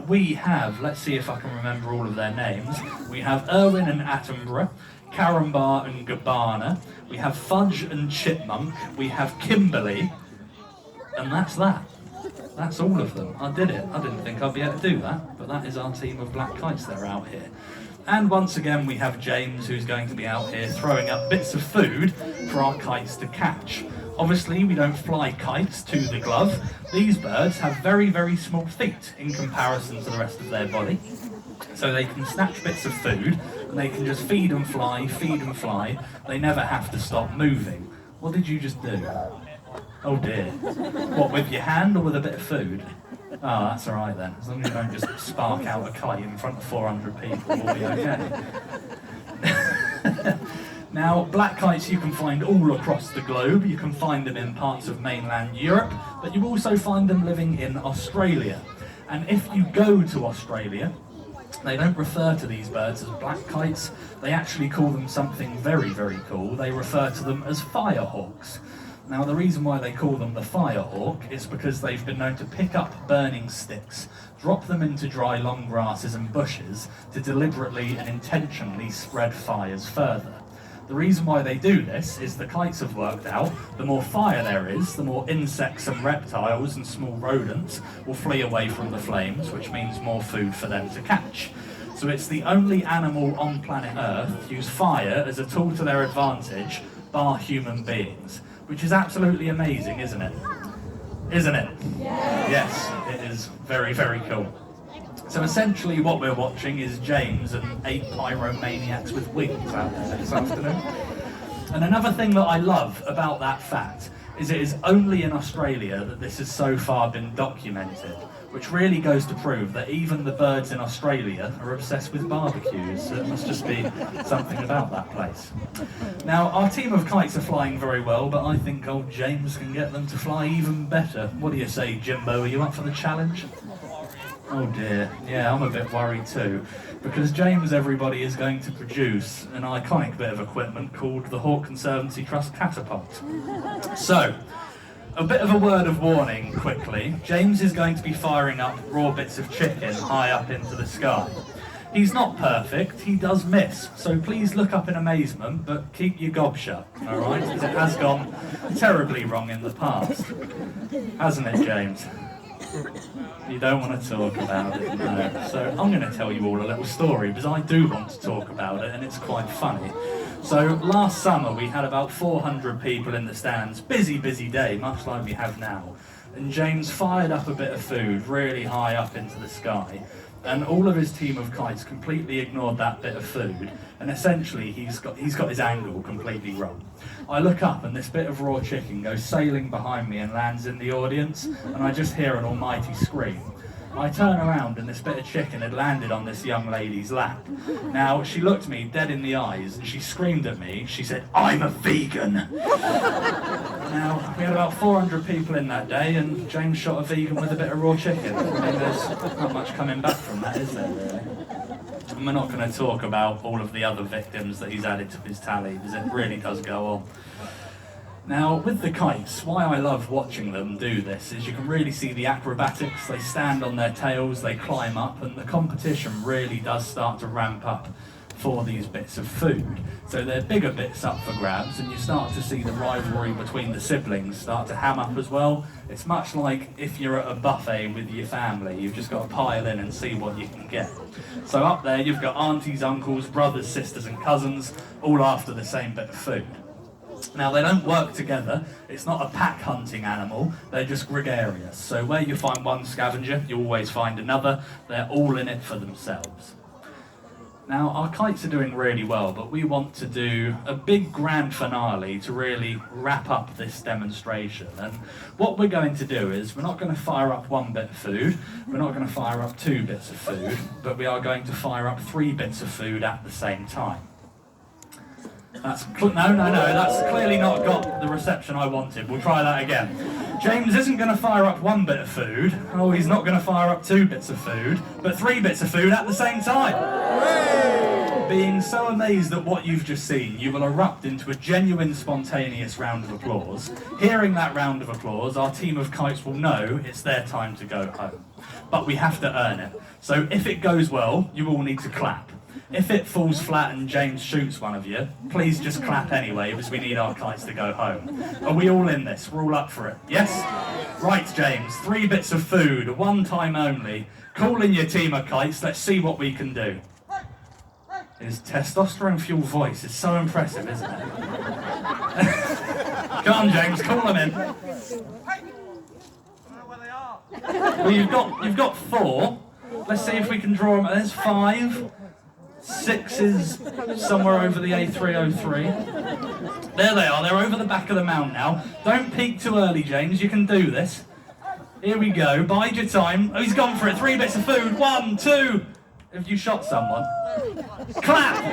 We have, let's see if I can remember all of their names. We have Erwin and Attenborough, Carambar and Gabbana, we have Fudge and Chipmunk, we have Kimberly, and that's that. That's all of them. I did it. I didn't think I'd be able to do that, but that is our team of black kites that are out here. And once again we have James, who's going to be out here throwing up bits of food for our kites to catch. Obviously we don't fly kites to the glove. These birds have very, very small feet in comparison to the rest of their body. So they can snatch bits of food and they can just feed and fly, feed and fly. They never have to stop moving. What did you just do? Oh dear. What, with your hand or with a bit of food? Oh, that's alright then. As long as you don't just spark out a kite in front of 400 people, we'll be okay. Now, black kites you can find all across the globe. You can find them in parts of mainland Europe, but you also find them living in Australia. And if you go to Australia, they don't refer to these birds as black kites. They actually call them something very, very cool. They refer to them as firehawks. Now, the reason why they call them the firehawk is because they've been known to pick up burning sticks, drop them into dry long grasses and bushes to deliberately and intentionally spread fires further. The reason why they do this is the kites have worked out the more fire there is, the more insects and reptiles and small rodents will flee away from the flames, which means more food for them to catch. So it's the only animal on planet Earth to use fire as a tool to their advantage, bar human beings. Which is absolutely amazing, isn't it? Isn't it? Yes, it is very, very cool. So essentially what we're watching is James and 8 pyromaniacs with wings out there this afternoon. And another thing that I love about that fact is it is only in Australia that this has so far been documented, which really goes to prove that even the birds in Australia are obsessed with barbecues, so it must just be something about that place. Now, our team of kites are flying very well, but I think old James can get them to fly even better. What do you say, Jimbo? Are you up for the challenge? Oh dear, yeah, I'm a bit worried too, because James, everybody, is going to produce an iconic bit of equipment called the Hawke Conservancy Trust Catapult. So, a bit of a word of warning, quickly. James is going to be firing up raw bits of chicken high up into the sky. He's not perfect, he does miss, so please look up in amazement, but keep your gob shut, alright? Because it has gone terribly wrong in the past. Hasn't it, James? You don't want to talk about it, no. So I'm going to tell you all a little story, because I do want to talk about it, and it's quite funny. So last summer we had about 400 people in the stands, busy day, much like we have now. And James fired up a bit of food really high up into the sky, and all of his team of kites completely ignored that bit of food, and essentially he's got his angle completely wrong. I look up and this bit of raw chicken goes sailing behind me and lands in the audience, and I just hear an almighty scream. I turn around and this bit of chicken had landed on this young lady's lap. Now, she looked me dead in the eyes and she screamed at me. She said, "I'm a vegan." Now, we had about 400 people in that day and James shot a vegan with a bit of raw chicken. I mean, there's not much coming back from that, is there, really? And we're not going to talk about all of the other victims that he's added to his tally, because it really does go on. Now, with the kites, why I love watching them do this is you can really see the acrobatics. They stand on their tails, they climb up, and the competition really does start to ramp up for these bits of food. So they're bigger bits up for grabs, and you start to see the rivalry between the siblings start to ham up as well. It's much like if you're at a buffet with your family, you've just got to pile in and see what you can get. So up there you've got aunties, uncles, brothers, sisters and cousins, all after the same bit of food. Now, they don't work together, it's not a pack hunting animal, they're just gregarious. So where you find one scavenger, you always find another, they're all in it for themselves. Now, our kites are doing really well, but we want to do a big grand finale to really wrap up this demonstration. And what we're going to do is, we're not going to fire up one bit of food, we're not going to fire up 2 bits of food, but we are going to fire up 3 bits of food at the same time. That's that's clearly not got the reception I wanted. We'll try that again. James isn't going to fire up 1 bit of food. Oh, he's not going to fire up 2 bits of food, but 3 bits of food at the same time. Being so amazed at what you've just seen, you will erupt into a genuine, spontaneous round of applause. Hearing that round of applause, our team of kites will know it's their time to go home. But we have to earn it. So if it goes well, you all need to clap. If it falls flat and James shoots one of you, please just clap anyway, because we need our kites to go home. Are we all in this? We're all up for it, yes? Right, James, 3 bits of food, 1 time only. Call in your team of kites, let's see what we can do. His testosterone-fueled voice is so impressive, isn't it? Come on, James, call them in. Well, you've got 4. Let's see if we can draw them. There's 5. 6 is somewhere over the A303. There they are, they're over the back of the mound now. Don't peek too early, James, you can do this. Here we go, bide your time. Oh, he's gone for it, 3 bits of food, 1, 2. Have you shot someone? Clap!